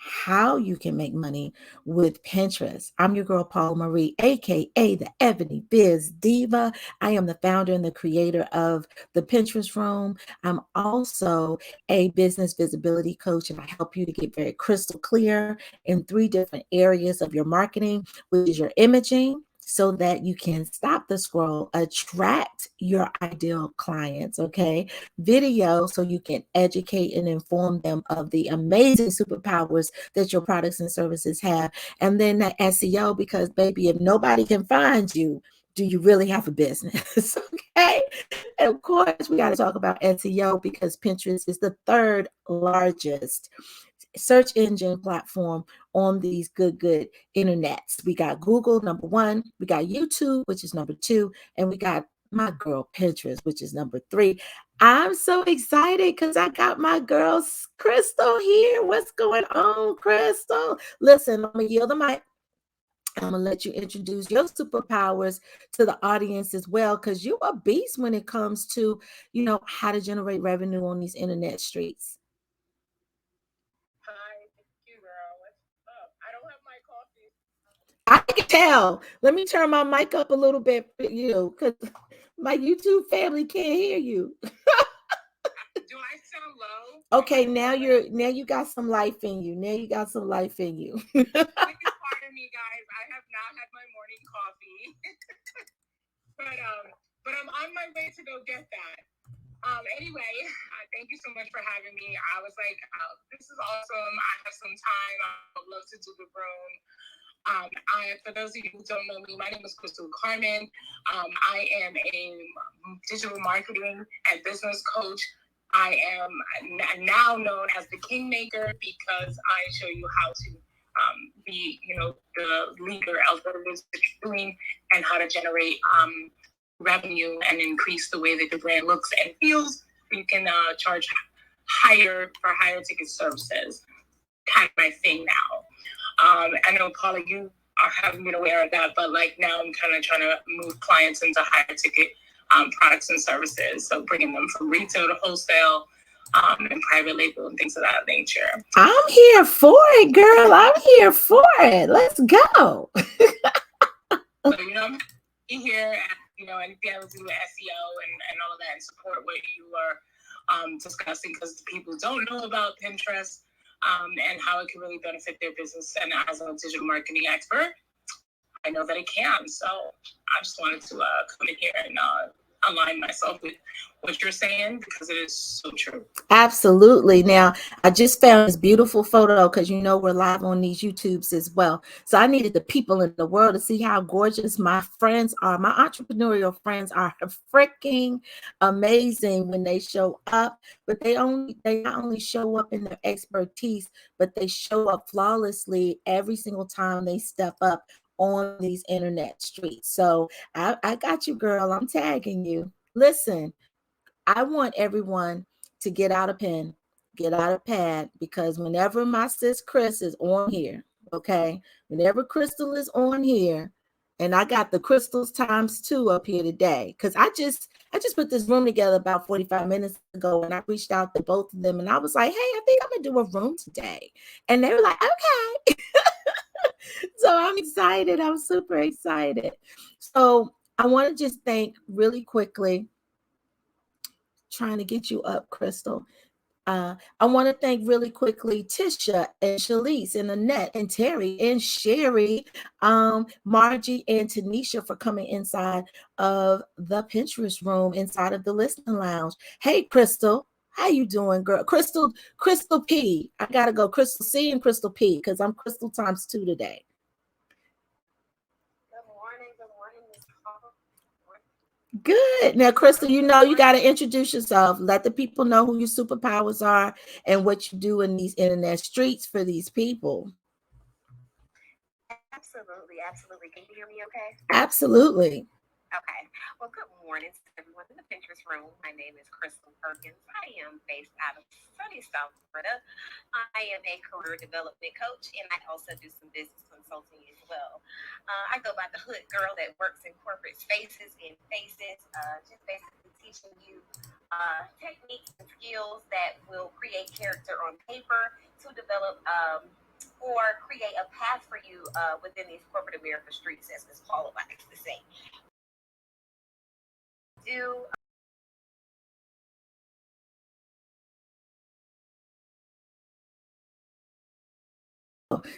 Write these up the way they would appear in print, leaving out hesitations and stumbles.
how you can make money with Pinterest. I'm your girl, Paula Marie, aka the Ebony Biz Diva. I am the founder and the creator of the Pinterest Room. I'm also a business visibility coach, and I help you to get very crystal clear in 3 different areas of your marketing, which is your imaging, so that you can stop the scroll, attract your ideal clients, okay? Video, so you can educate and inform them of the amazing superpowers that your products and services have. And then that SEO, because baby, if nobody can find you, do you really have a business? Okay. And of course, we got to talk about SEO because Pinterest is the 3rd largest search engine platform on these good internets. We got Google, number 1, we got YouTube, which is number 2, and we got my girl Pinterest, which is number 3. I'm so excited because I got my girl Crystal here. What's going on, Crystal? Listen, I'm gonna yield the mic. I'm gonna let you introduce your superpowers to the audience as well, because you're a beast when it comes to, how to generate revenue on these internet streets. Hi, thank you, girl. What's up? I don't have my coffee. I can tell. Let me turn my mic up a little bit for you, because my YouTube family can't hear you. Do I sound low? Okay, now you got some life in you. Now you got some life in you. Please pardon me, guys. I have not had my morning coffee, but I'm on my way to go get that. Anyway, thank you so much for having me. I was like, this is awesome. I have some time. I would love to do the room. For those of you who don't know me, my name is Crystal Carmen. I am a digital marketing and business coach. I am now known as the Kingmaker because I show you how to be, the leader of what it is that you're doing and how to generate revenue and increase the way that the brand looks and feels. You can charge higher for higher ticket services. Kind of my thing now. I know, Paula, you haven't been aware of that, but like now I'm kind of trying to move clients into higher ticket products and services. So bringing them from retail to wholesale and private label and things of that nature. I'm here for it, girl. I'm here for it. Let's go. So, be here, and be able to do SEO and all of that and support what you are discussing, because people don't know about Pinterest. And how it can really benefit their business. And as a digital marketing expert, I know that it can. So I just wanted to come in here and align myself with what you're saying, because it is so true. Absolutely. Now, I just found this beautiful photo because we're live on these YouTubes as well. So I needed the people in the world to see how gorgeous my friends are. My entrepreneurial friends are freaking amazing when they show up, but they not only show up in their expertise, but they show up flawlessly every single time they step up on these internet streets. So I got you, girl. I'm tagging you. Listen, I want everyone to get out a pen, get out a pad, because whenever my sis Chris is on here, okay, whenever Crystal is on here, and I got the Crystals ×2 up here today, because I just put this room together about 45 minutes ago, and I reached out to both of them, and I was like, hey, I think I'm gonna do a room today, and they were like, okay. So I'm excited. I'm super excited. So I want to just thank really quickly, trying to get you up, Crystal. I want to thank really quickly Tisha and Shalise and Annette and Terry and Sherry, Margie and Tanisha for coming inside of the Pinterest room, inside of the listening lounge. Hey, Crystal. How you doing, girl? Crystal P. I gotta go Crystal C and Crystal P, because I'm Crystal ×2 today. Good. Now, Crystal, you got to introduce yourself. Let the people know who your superpowers are and what you do in these internet streets for these people. Absolutely. Can you hear me okay? Absolutely. Okay. Well, good morning to everyone in the Pinterest room. My name is Crystal Perkins. I am based out of sunny South Florida. I am a career development coach, and I also do some business consulting as well. I go by the hood girl that works in corporate spaces and faces, just basically teaching you techniques and skills that will create character on paper to develop or create a path for you within these corporate America streets, as Ms. Paula likes to say. Do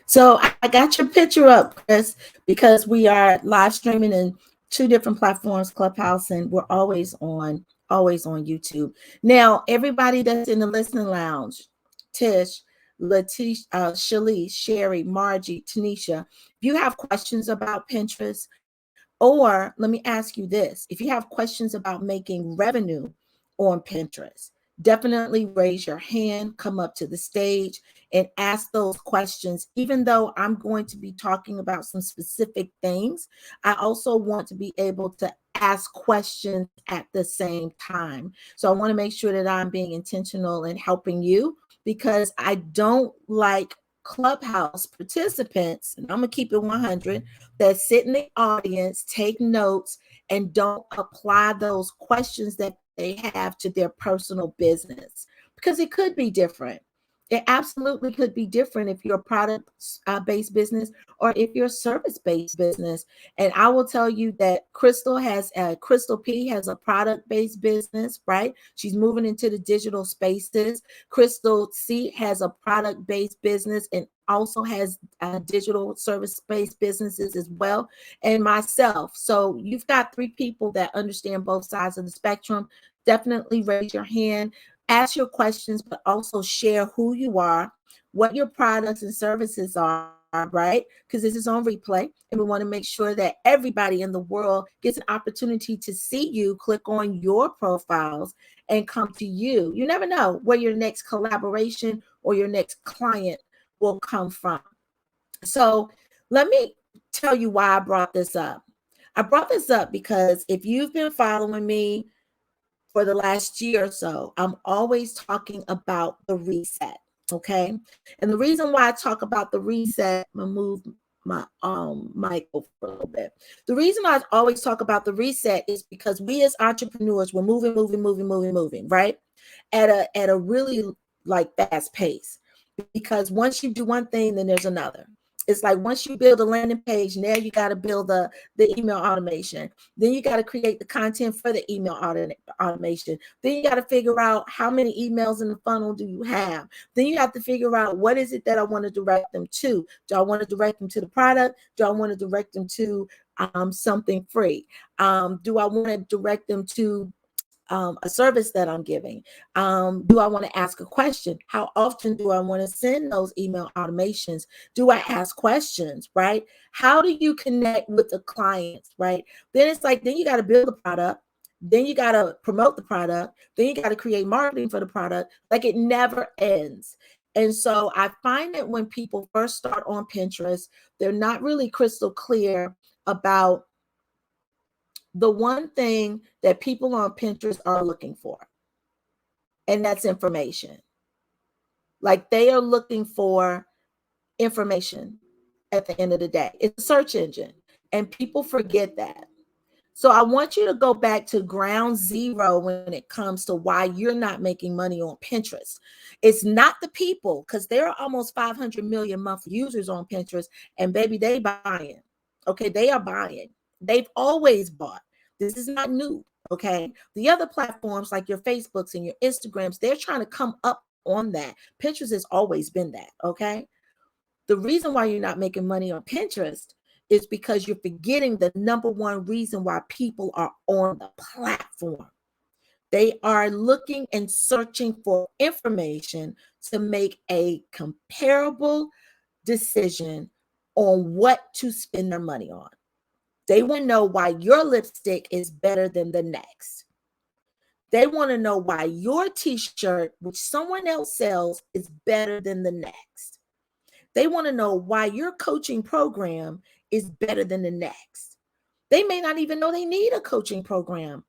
So I got your picture up, Chris, because we are live streaming in 2 different platforms, Clubhouse, and we're always on YouTube. Now, everybody that's in the listening lounge, Tish, Letitia, Shalice, Sherry, Margie, Tanisha, if you have questions about Pinterest, or let me ask you this, if you have questions about making revenue on Pinterest, definitely raise your hand, come up to the stage and ask those questions. Even though I'm going to be talking about some specific things, I also want to be able to ask questions at the same time. So I want to make sure that I'm being intentional in helping you, because I don't like Clubhouse participants, and I'm gonna keep it 100, that sit in the audience, take notes, and don't apply those questions that they have to their personal business, because it could be different. It absolutely could be different if you're a product based business or if you're a service based business. And I will tell you that Crystal P has a product based business, right? She's moving into the digital spaces. Crystal C has a product based business and also has digital service based businesses as well, and myself. So you've got 3 people that understand both sides of the spectrum. Definitely raise your hand, ask your questions, but also share who you are, what your products and services are, right? Because this is on replay, and we want to make sure that everybody in the world gets an opportunity to see you, click on your profiles, and come to you. You never know where your next collaboration or your next client will come from. So let me tell you why I brought this up. I brought this up because if you've been following me for the last year or so, I'm always talking about the reset. Okay. And the reason why I talk about the reset, I'm gonna move my mic over a little bit. The reason I always talk about the reset is because we as entrepreneurs, we're moving, right? At a really like fast pace. Because once you do one thing, then there's another. It's like once you build a landing page, now you got to build the email automation. Then you got to create the content for the email automation. Then you got to figure out how many emails in the funnel do you have. Then you have to figure out what is it that I want to direct them to. Do I want to direct them to the product? Do I want to direct them to something free? Do I want to direct them to a service that I'm giving? Do I want to ask a question? How often do I want to send those email automations? Do I ask questions, right? How do you connect with the clients, right? Then it's like, then you got to build the product. Then you got to promote the product. Then you got to create marketing for the product. Like it never ends. And so I find that when people first start on Pinterest, they're not really crystal clear about the one thing that people on Pinterest are looking for, and that's information. Like they are looking for information at the end of the day. It's a search engine, and people forget that. So I want you to go back to ground zero when it comes to why you're not making money on Pinterest. It's not the people, because there are almost 500 million monthly users on Pinterest, and baby, they buying. Okay, they are buying. They've always bought. This is not new. Okay, the other platforms like your Facebooks and your Instagrams, they're trying to come up on that. Pinterest has always been that. Okay, the reason why you're not making money on Pinterest is because you're forgetting the number one reason why people are on the platform. They are looking and searching for information to make a comparable decision on what to spend their money on. They want to know why your lipstick is better than the next. They want to know why your t-shirt, which someone else sells, is better than the next. They want to know why your coaching program is better than the next. They may not even know they need a coaching program,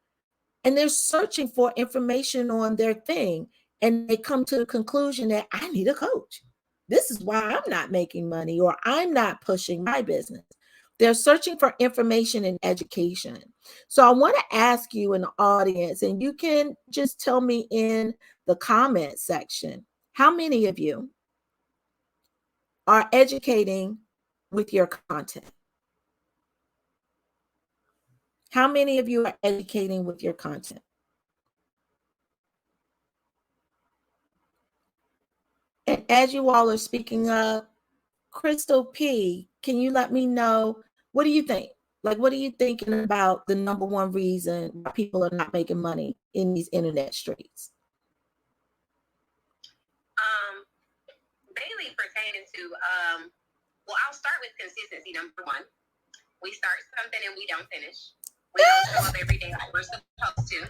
and they're searching for information on their thing, and they come to the conclusion that I need a coach. This is why I'm not making money, or I'm not pushing my business. They're searching for information and education. So I want to ask you in the audience, and you can just tell me in the comment section, how many of you are educating with your content? How many of you are educating with your content? And as you all are speaking up, Crystal P, can you let me know, what do you think? Like, what are you thinking about the number one reason why people are not making money in these internet streets? Mainly pertaining to, well, I'll start with consistency, number one. We start something and we don't finish. We don't show up every day like we're supposed to.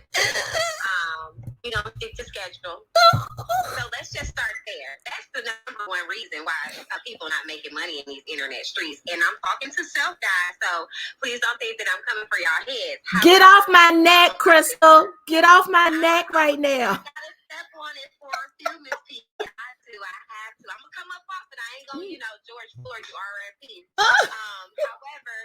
We don't stick to schedule. So let's just start there. That's the number one reason why people are not making money in these internet streets. And I'm talking to self, guys, so please don't think that I'm coming for y'all heads. Get off my neck, Crystal. Get off my neck right now. I gotta step on it for a few Miss P. I have to. I'm gonna come up off it. I ain't gonna, George Floyd, you RIP. However,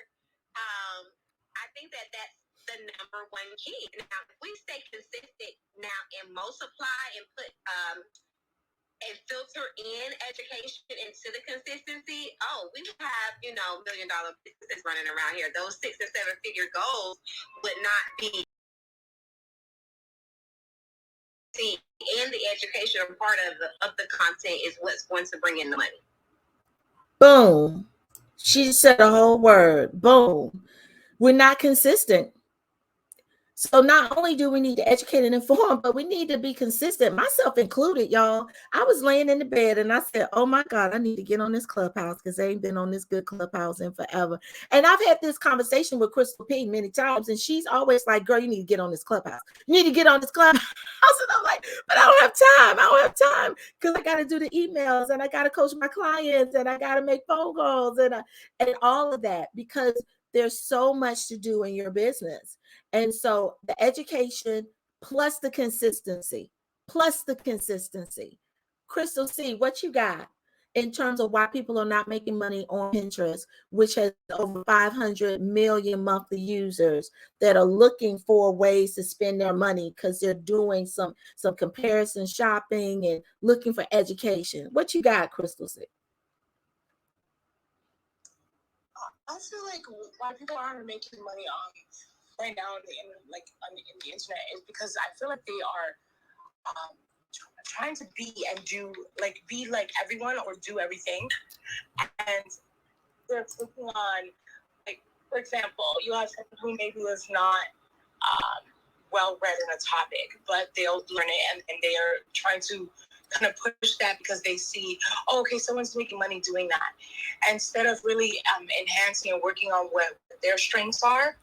I think that that's the number one key. Now, if we stay consistent now and multiply and put and filter in education into the consistency, we would have, $1 million businesses running around here. Those 6 and 7 figure goals would not be. And the educational part of the content is what's going to bring in the money. Boom. She said a whole word. Boom. We're not consistent. So not only do we need to educate and inform, but we need to be consistent, myself included, y'all. I was laying in the bed and I said, oh my God, I need to get on this Clubhouse because I ain't been on this good Clubhouse in forever. And I've had this conversation with Crystal P many times, and she's always like, girl, you need to get on this Clubhouse. You need to get on this Clubhouse. And I'm like, but I don't have time. I don't have time because I got to do the emails and I got to coach my clients and I got to make phone calls and all of that, because there's so much to do in your business. And so the education plus the consistency. Crystal C, what you got in terms of why people are not making money on Pinterest, which has over 500 million monthly users that are looking for ways to spend their money because they're doing some comparison shopping and looking for education. What you got, Crystal C? I feel like why people aren't making money right now in the internet is because I feel like they are trying to be like everyone or do everything, and they're clicking on, like, for example, you have someone who maybe was not well read in a topic, but they'll learn it and they are trying to kind of push that because they see, okay, someone's making money doing that. Instead of really enhancing and working on what their strengths are,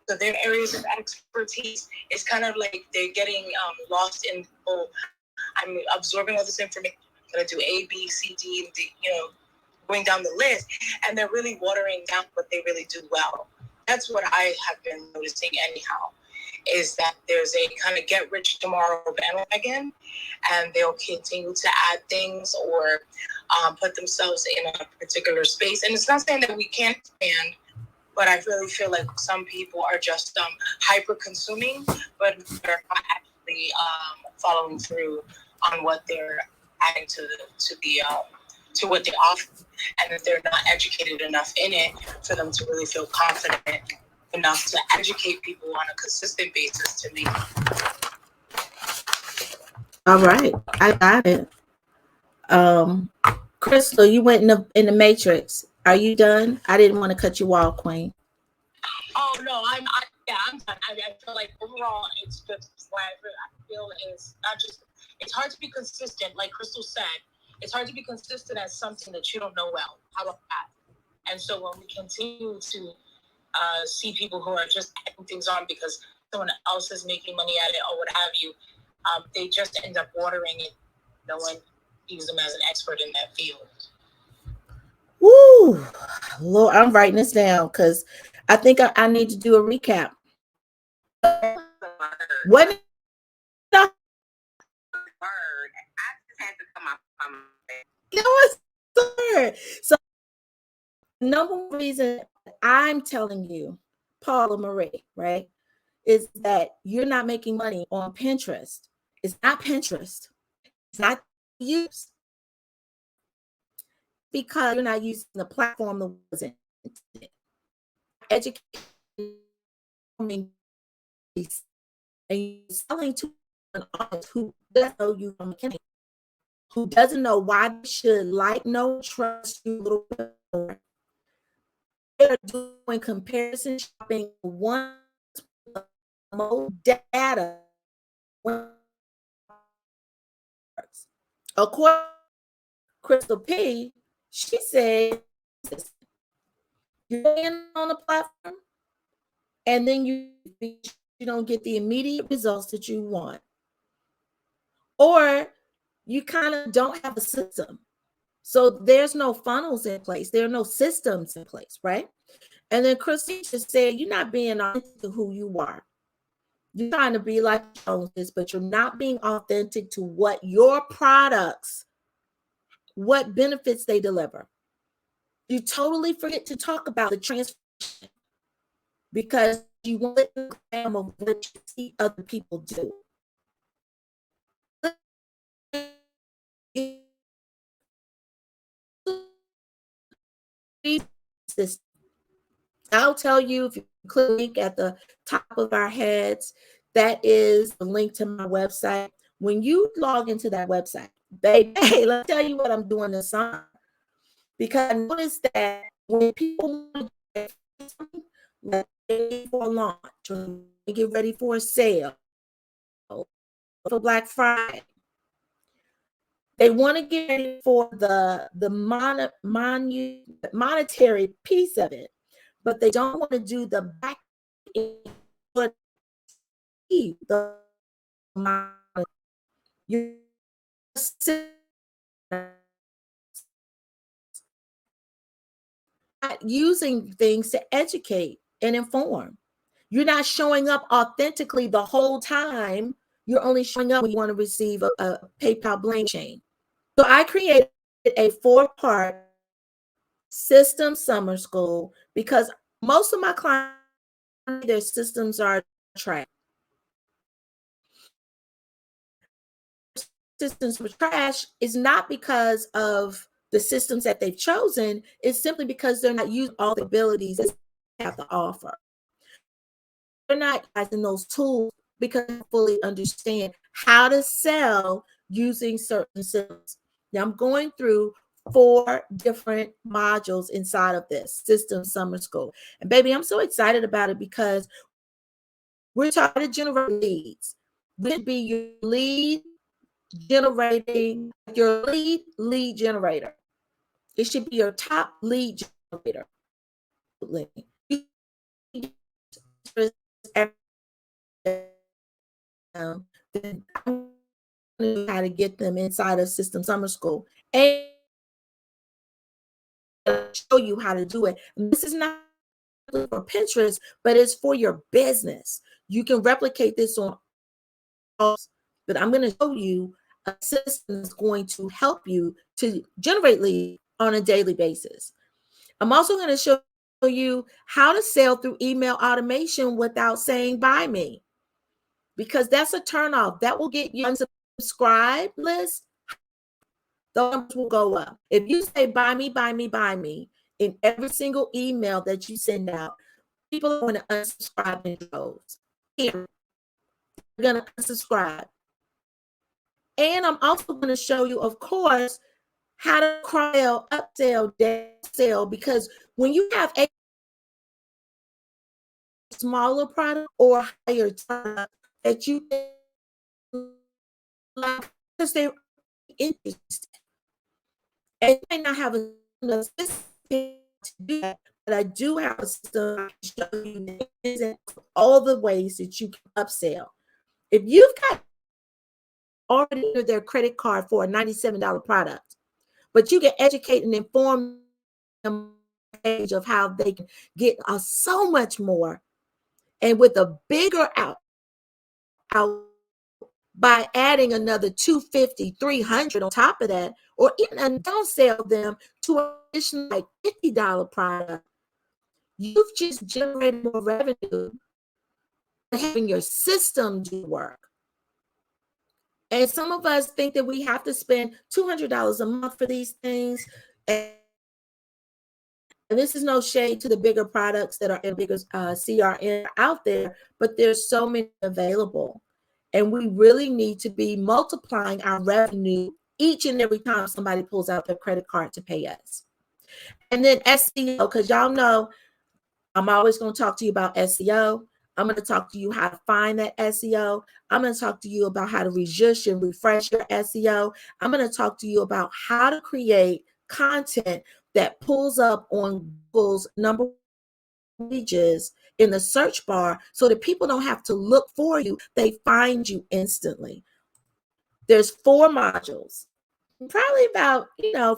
so their areas of expertise, is kind of like they're getting lost in, I'm absorbing all this information, I'm going to do A, B, C, D, and D, going down the list, and they're really watering down what they really do well. That's what I have been noticing anyhow, is that there's a kind of get rich tomorrow bandwagon, and they'll continue to add things or put themselves in a particular space. And it's not saying that we can't expand, but I really feel like some people are just hyper consuming, but they're not actually following through on what they're adding to what they offer, and that they're not educated enough in it for them to really feel confident enough to educate people on a consistent basis to make. All right, I got it. Crystal, you went in the matrix. Are you done? I didn't want to cut you off, Queen. Oh no, I'm done. I feel like overall, it's just what I feel is not just. It's hard to be consistent, like Crystal said. It's hard to be consistent at something that you don't know well. How about that? And so when we continue to see people who are just adding things on because someone else is making money at it or what have you, they just end up watering it. No one sees them as an expert in that field. Woo! Lord, I'm writing this down because I think I need to do a recap. What? So, number one reason I'm telling you, Paula Marie, right, is that you're not making money on Pinterest. It's not Pinterest. It's not use. because you're not using the platform that wasn't educating and you're selling to an audience who doesn't know you from beginning, who doesn't know why they should like, know, trust you a little bit more. They're doing comparison shopping, one more data. According to Crystal P, she said, you're in on the platform, and then you don't get the immediate results that you want, or you kind of don't have a system. So there's no funnels in place. There are no systems in place, right? And then Christine just said, you're not being authentic to who you are. You're trying to be like Joneses, but you're not being authentic to what your products, what benefits they deliver. You totally forget to talk about the transformation because you want the glam of what you see other people do. I'll tell you, if you click at the top of our heads, that is the link to my website. When you log into that website, baby, hey, let me tell you what I'm doing this summer. Because I noticed that when people want to get something, like for launch, or get ready for a sale, for Black Friday, they want to get ready for the monetary piece of it, but they don't want to do the back end. The you're not using things to educate and inform. You're not showing up authentically the whole time. You're only showing up when you want to receive a PayPal blank chain. So I created a 4-part system summer school because most of my clients, their systems are trash. Systems were trash is not because of the systems that they've chosen. It's simply because they're not using all the abilities that they have to offer. They're not using those tools because they fully understand how to sell using certain systems. Now I'm going through 4 different modules inside of this system summer school. And baby, I'm so excited about it because we're trying to generate leads. This would be your lead generating, your lead generator. It should be your top lead generator. How to get them inside of System Summer School and show you how to do it. And this is not for Pinterest, but it's for your business. You can replicate this on all, but I'm going to show you a system that's going to help you to generate leads on a daily basis. I'm also going to show you how to sell through email automation without saying buy me, because that's a turnoff. That will get you unsubscribed list. The numbers will go up. If you say buy me, buy me, buy me in every single email that you send out, people are going to unsubscribe in droves. Here, they're going to unsubscribe. And I'm also going to show you, of course, how to cross-sell, upsell, downsell, because when you have a smaller product or higher product that you like, because they're interested, and you may not have a system to do that, but I do have a system I can show you all the ways that you can upsell. If you've got already their credit card for a $97 product, but you can educate and inform them of how they can get so much more, and with a bigger out by adding another 250, 300 on top of that, or even don't sell them to an additional like $50 product. You've just generated more revenue by having your system do work. And some of us think that we have to spend $200 a month for these things. And and this is no shade to the bigger products that are in bigger CRM out there, but there's so many available. And we really need to be multiplying our revenue each and every time somebody pulls out their credit card to pay us. And then SEO, because y'all know I'm always going to talk to you about SEO. I'm going to talk to you how to find that SEO. I'm going to talk to you about how to rejuice and refresh your SEO. I'm going to talk to you about how to create content that pulls up on Google's number pages in the search bar so that people don't have to look for you. They find you instantly. There's 4 modules, probably about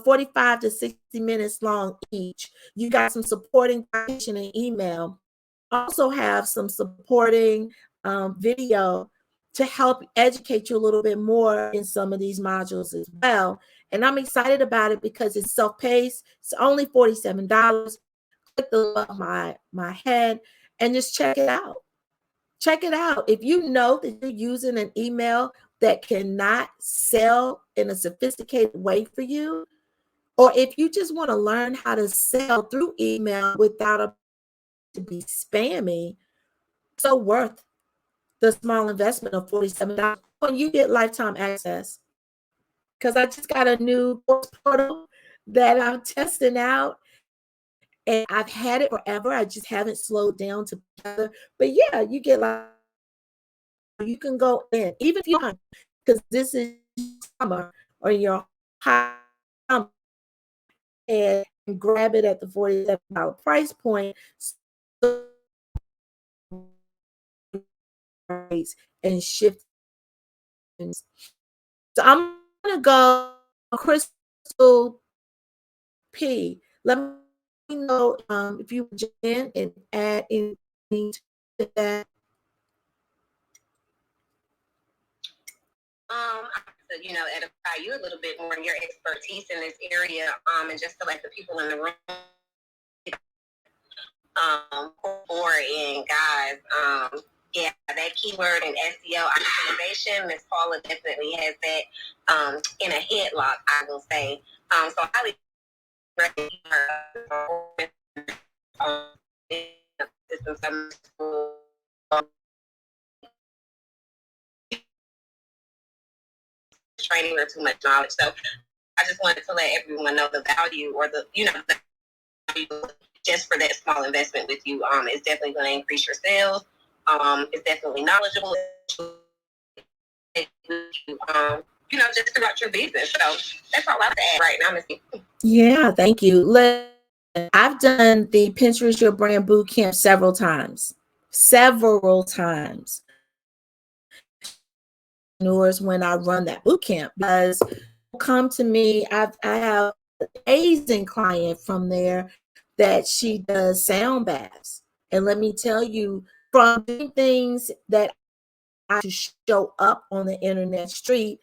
45 to 60 minutes long each. You got some supporting information and email. Also have some supporting video to help educate you a little bit more in some of these modules as well. And I'm excited about it because it's self-paced. It's only $47. Click the link above my head and just check it out. Check it out. If you know that you're using an email that cannot sell in a sophisticated way for you, or if you just want to learn how to sell through email without to be spammy, so worth the small investment of $47 when you get lifetime access. Because I just got a new course portal that I'm testing out, and I've had it forever. I just haven't slowed down to gather. But yeah, you get you can go in, even if you want, because this is summer or your high and grab it at the $47 price point. And shift. So I'm gonna go Crystal P. Let me know if you jump in and add anything to that. Edify you a little bit more in your expertise in this area, and just to let the people in the room and guys, that keyword in SEO optimization, Miss Paula definitely has that in a headlock, I will say. So I highly recommend training or too much knowledge. So I just wanted to let everyone know the value, or the value just for that small investment with you. It's definitely going to increase your sales. It's definitely knowledgeable. Just throughout your business. So that's all I have to add right now, Miss. Yeah, thank you. I've done the Pinterest Your Brand Bootcamp several times. When I run that bootcamp, because come to me, I have an amazing client from there that she does sound baths, and let me tell you, from doing things that I show up on the internet street,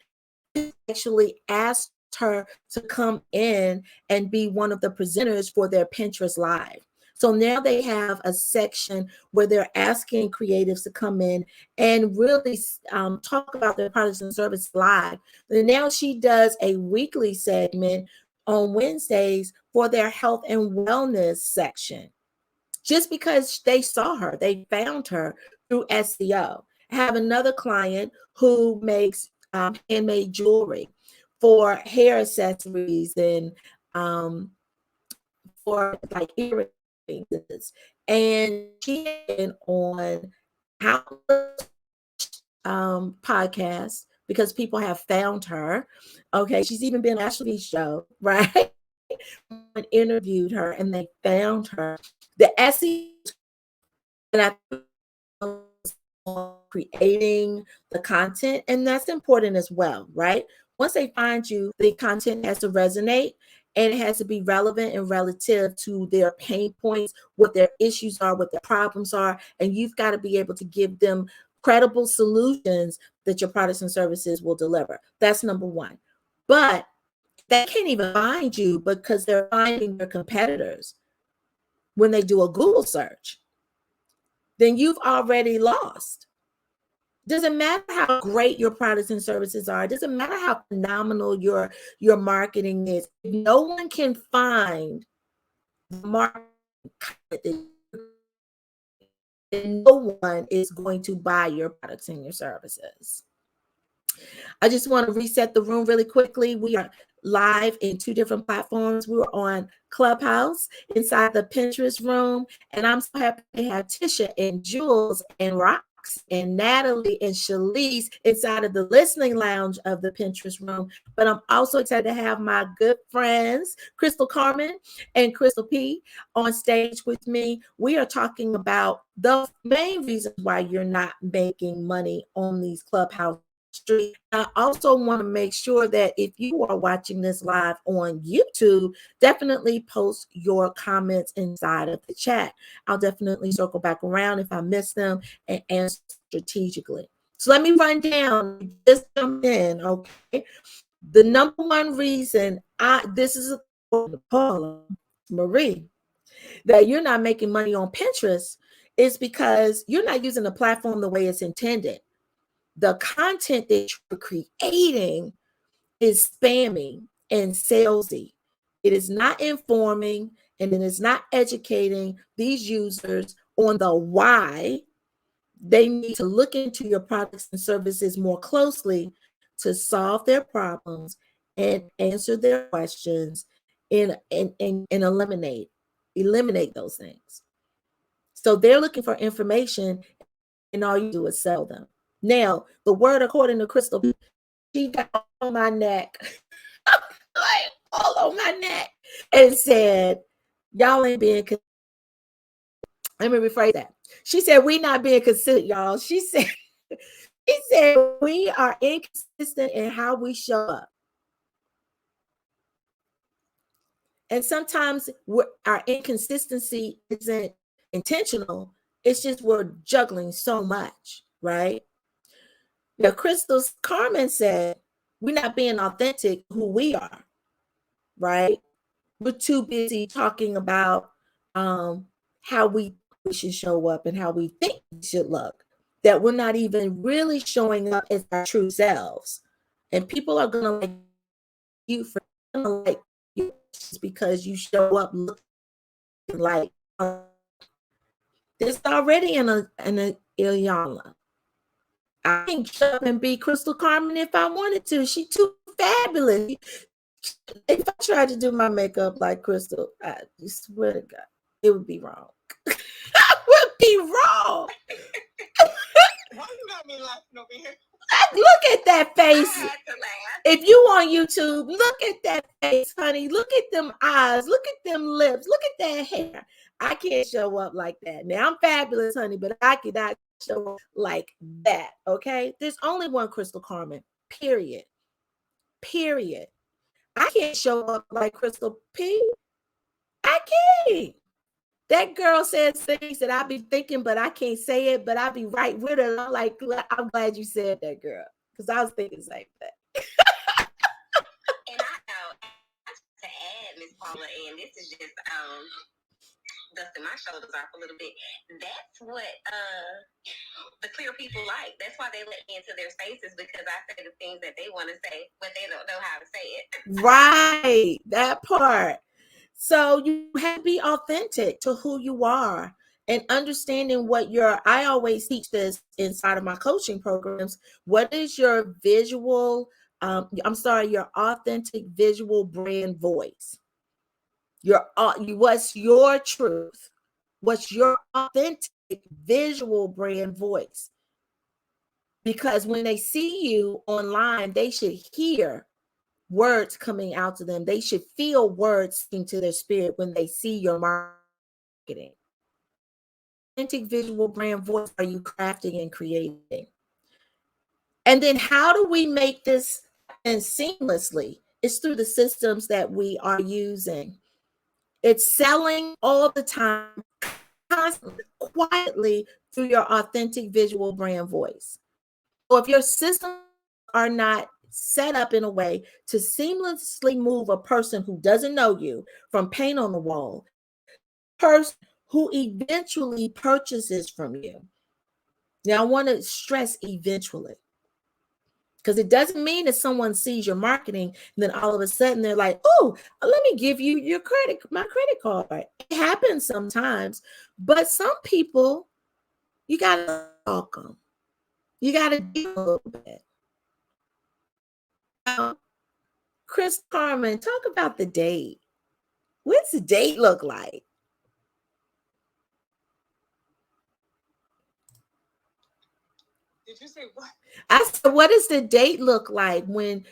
actually asked her to come in and be one of the presenters for their Pinterest Live. So now they have a section where they're asking creatives to come in and really talk about their products and services live. And now she does a weekly segment on Wednesdays for their health and wellness section. Just because they saw her, they found her through SEO. I have another client who makes handmade jewelry for hair accessories and for like earrings. And she been on how podcast because people have found her. Okay, she's even been on Ashley's show, right? And interviewed her, and they found her. The SEO, and I creating the content, and that's important as well, right? Once they find you, the content has to resonate, and it has to be relevant and relative to their pain points, what their issues are, what their problems are, and you've got to be able to give them credible solutions that your products and services will deliver. That's number one. But they can't even find you because they're finding their competitors when they do a Google search. Then you've already lost. Doesn't matter how great your products and services are. It doesn't matter how phenomenal your marketing is. If no one can find the market and no one is going to buy your products and your services. I just want to reset the room really quickly. We are live in 2 different platforms. We were on Clubhouse inside the Pinterest room, and I'm so happy to have Tisha and Jules and Rox and Natalie and Shalise inside of the listening lounge of the Pinterest room. But I'm also excited to have my good friends, Crystal Carmen and Crystal P, on stage with me. We are talking about the main reasons why you're not making money on these Clubhouse street. I also want to make sure that if you are watching this live on YouTube, definitely post your comments inside of the chat. I'll definitely circle back around if I miss them and answer strategically. So let me run down, just jump in, okay? The number one reason this is Paula Marie, that you're not making money on Pinterest is because you're not using the platform the way it's intended. The content that you're creating is spammy and salesy. It is not informing and it is not educating these users on the why they need to look into your products and services more closely to solve their problems and answer their questions and eliminate those things. So they're looking for information and all you do is sell them. Now, the word according to Crystal, she got on my neck, like all on my neck, and said, y'all ain't being consistent. Let me rephrase that. She said, we not being consistent, y'all. She said, we are inconsistent in how we show up. And sometimes our inconsistency isn't intentional. It's just we're juggling so much, right? Now, Crystal Carmen said, we're not being authentic who we are, right? We're too busy talking about how we should show up and how we think we should look, that we're not even really showing up as our true selves. And people are going to like you for like you just because you show up looking like there's already an Ilyana. I can show up and be Crystal Carmen if I wanted to. She's too fabulous. If I tried to do my makeup like Crystal, I swear to God, it would be wrong. I would be wrong. Why you got me laughing over here? Look at that face. I had to laugh. If you on YouTube, look at that face, honey. Look at them eyes. Look at them lips. Look at that hair. I can't show up like that. Now, I'm fabulous, honey, but I cannot show up like that, okay? There's only one Crystal Carmen, period. Period. I can't show up like Crystal P. I can't. That girl says things that I be thinking, but I can't say it, but I be right with her. I'm like, I'm glad you said that, girl, because I was thinking the same thing. And I know, to add, Miss Paula, and this is just dusting my shoulders off a little bit. That's what the clear people like. That's why they let me into their spaces, because I say the things that they want to say, but they don't know how to say it. Right, that part. So you have to be authentic to who you are and understanding what I always teach this inside of my coaching programs. What is your your authentic visual brand voice? What's your truth? What's your authentic visual brand voice? Because when they see you online, they should hear words coming out to them. They should feel words into their spirit when they see your marketing. Authentic visual brand voice are you crafting and creating? And then how do we make this happen seamlessly? It's through the systems that we are using. It's selling all the time, constantly, quietly through your authentic visual brand voice. So if your systems are not set up in a way to seamlessly move a person who doesn't know you from paint on the wall, person who eventually purchases from you. Now, I want to stress eventually, Because it doesn't mean that someone sees your marketing and then all of a sudden they're like, oh, let me give you my credit card. It happens sometimes, but some people, you got to talk them. You got to deal a little bit. Now, Chris Carmen, talk about the date. What's the date look like? Did you say what? I said, what does the date look like when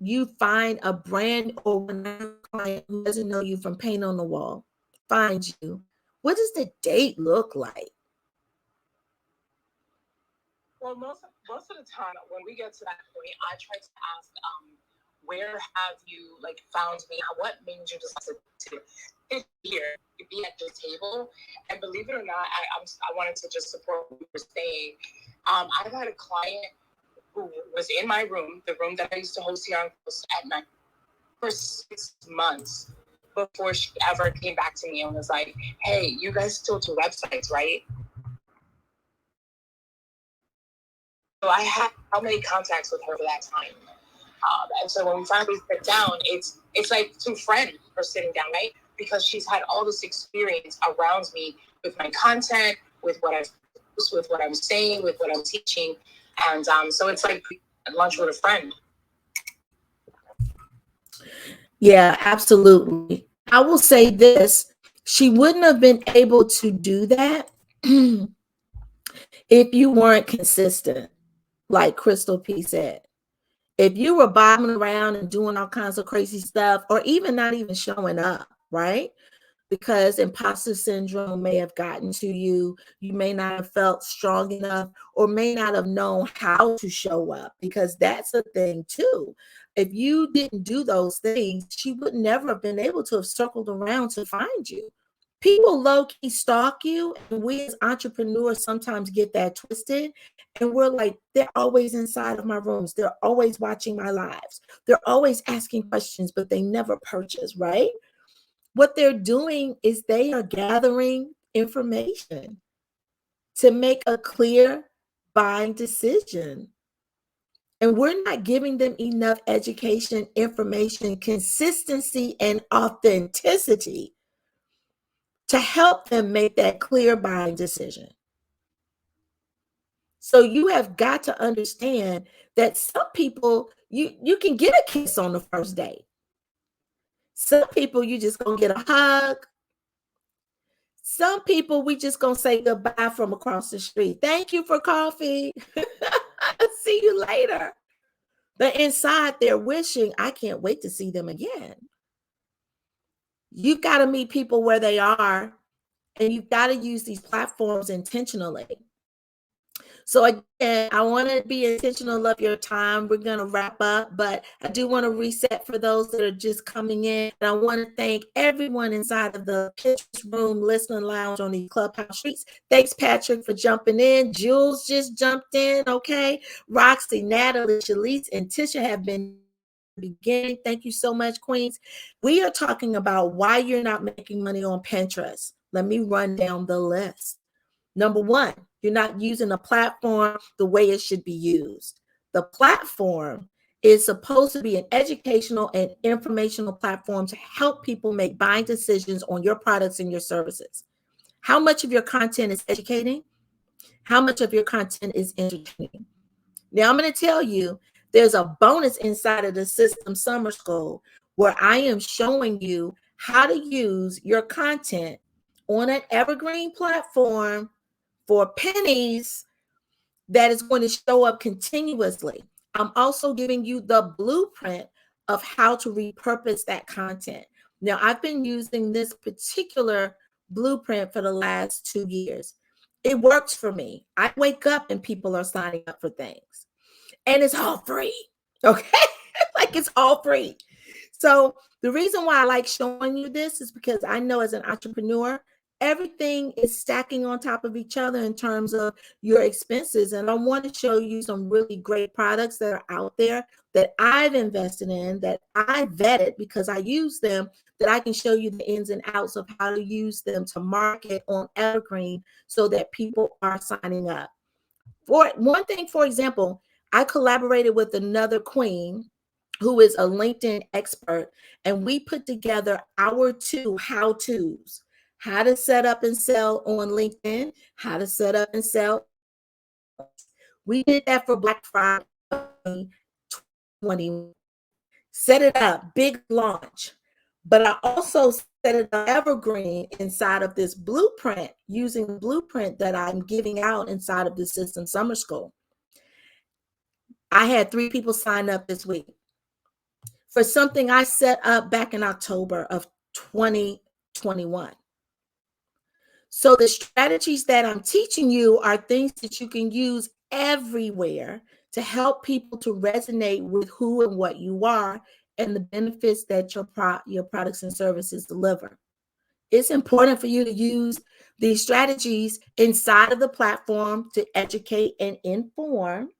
you find a brand or when a client who doesn't know you from paint on the wall finds you? What does the date look like? Well, most of the time when we get to that point, I try to ask, where have you found me? What made you decide to sit here, to be at the table? And believe it or not, I wanted to just support what you were saying. I've had a client who was in my room, the room that I used to host here on Post at night, for 6 months before she ever came back to me and was like, hey, you guys still do websites, right? So I had how many contacts with her for that time? And so when we finally sit down, it's like two friends are sitting down, right? Because she's had all this experience around me with my content, with what I've post, with what I'm saying, with what I'm teaching. And so it's like lunch with a friend. Yeah, absolutely. I will say this. She wouldn't have been able to do that if you weren't consistent, like Crystal P said. If you were bobbing around and doing all kinds of crazy stuff, or even not even showing up, right? Because imposter syndrome may have gotten to you. You may not have felt strong enough or may not have known how to show up, because that's a thing too. If you didn't do those things, she would never have been able to have circled around to find you. People low-key stalk you, and we as entrepreneurs sometimes get that twisted, and we're like, they're always inside of my rooms, they're always watching my lives, they're always asking questions, but they never purchase, right? What they're doing is they are gathering information to make a clear buying decision. And we're not giving them enough education, information, consistency, and authenticity to help them make that clear buying decision. So you have got to understand that some people, you can get a kiss on the first date. Some people, you just gonna get a hug. Some people, we just gonna say goodbye from across the street. Thank you for coffee. See you later. But inside, they're wishing, I can't wait to see them again. You've got to meet people where they are, and you've got to use these platforms intentionally. So again, I want to be intentional of your time. We're going to wrap up, but I do want to reset for those that are just coming in. And I want to thank everyone inside of the Pinterest Room Listening Lounge on the Clubhouse streets. Thanks, Patrick, for jumping in. Jules just jumped in. Okay. Roxy, Natalie, Shalise, and Tisha have been beginning. Thank you so much, Queens. We are talking about why you're not making money on Pinterest. Let me run down the list. Number one, you're not using a platform the way it should be used. The platform is supposed to be an educational and informational platform to help people make buying decisions on your products and your services. How much of your content is educating? How much of your content is entertaining? Now, I'm going to tell you, there's a bonus inside of the System Summer School where I am showing you how to use your content on an evergreen platform for pennies that is going to show up continuously. I'm also giving you the blueprint of how to repurpose that content. Now, I've been using this particular blueprint for the last 2 years. It works for me. I wake up and people are signing up for things, and it's all free. Okay. Like, it's all free. So the reason why I like showing you this is because I know as an entrepreneur, everything is stacking on top of each other in terms of your expenses. And I want to show you some really great products that are out there that I've invested in, that I vetted because I use them, that I can show you the ins and outs of how to use them to market on Evergreen so that people are signing up. For one thing, for example, I collaborated with another queen who is a LinkedIn expert, and we put together our 2 how-tos: how to set up and sell on LinkedIn, how to set up and sell. We did that for Black Friday 2020. Set it up, big launch. But I also set it up evergreen inside of this blueprint, using the blueprint that I'm giving out inside of the System Summer School. I had 3 people sign up this week for something I set up back in October of 2021. So the strategies that I'm teaching you are things that you can use everywhere to help people to resonate with who and what you are and the benefits that your products and services deliver. It's important for you to use these strategies inside of the platform to educate and inform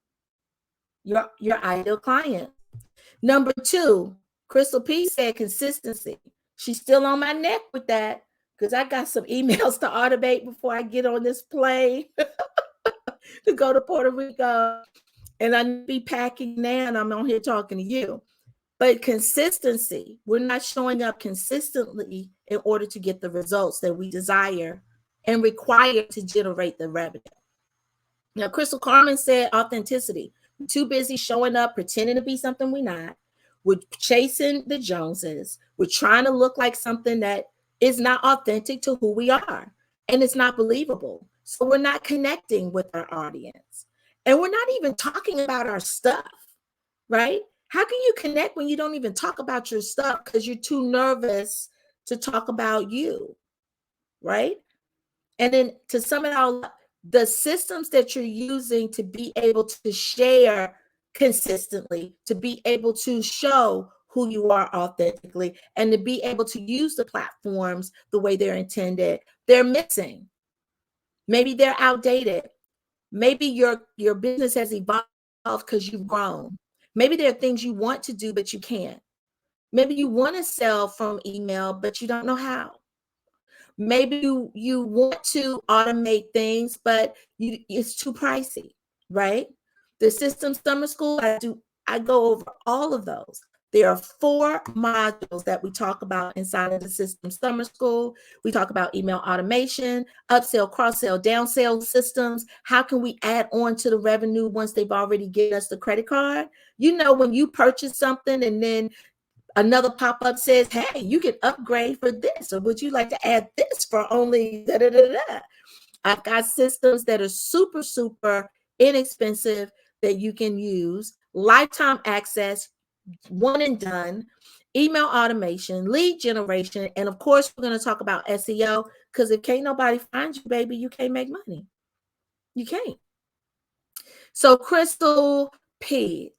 your ideal client. Number 2, Crystal P said consistency. She's still on my neck with that because I got some emails to automate before I get on this plane to go to Puerto Rico. And I need to be packing now, and I'm on here talking to you. But consistency, we're not showing up consistently in order to get the results that we desire and require to generate the revenue. Now, Crystal Carmen said authenticity. We're too busy showing up, pretending to be something we're not. We're chasing the Joneses. We're trying to look like something that is not authentic to who we are. And it's not believable. So we're not connecting with our audience. And we're not even talking about our stuff, right? How can you connect when you don't even talk about your stuff because you're too nervous to talk about you, right? And then to sum it all up, the systems that you're using to be able to share consistently, to be able to show who you are authentically, and to be able to use the platforms the way they're intended, they're missing. Maybe they're outdated. Maybe your business has evolved because you've grown. Maybe there are things you want to do, but you can't. Maybe you want to sell from email, but you don't know how. Maybe you want to automate things, but it's too pricey, right? The System Summer School, I go over all of those. There are 4 modules that we talk about inside of the System Summer School. We talk about email automation, upsell, cross-sell, downsell systems. How can we add on to the revenue once they've already given us the credit card? You know, when you purchase something and then another pop-up says, hey, you can upgrade for this, or would you like to add this for only da da da da? I've got systems that are super, super inexpensive that you can use, lifetime access, one and done, email automation, lead generation, and of course, we're going to talk about SEO, because if can't nobody find you, baby, you can't make money. You can't. So Crystal P,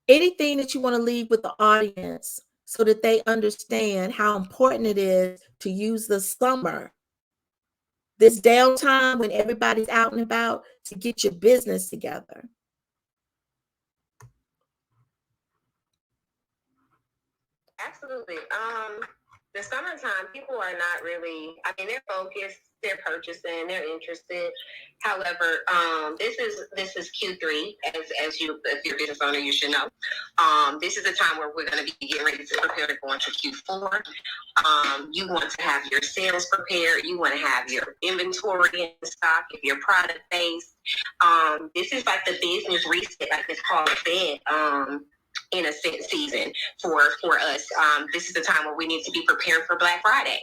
anything that you want to leave with the audience so that they understand how important it is to use the summer, this downtime when everybody's out and about, to get your business together. Absolutely. The summertime, people are not really, I mean, they're focused, they're purchasing, they're interested. However, this is Q3, as you, if you're a business owner, you should know. This is a time where we're going to be getting ready to prepare to go into Q4. You want to have your sales prepared. You want to have your inventory in stock, if you're product based. This is like the business reset, like it's called Fed. In a season for us. This is the time where we need to be prepared for Black Friday,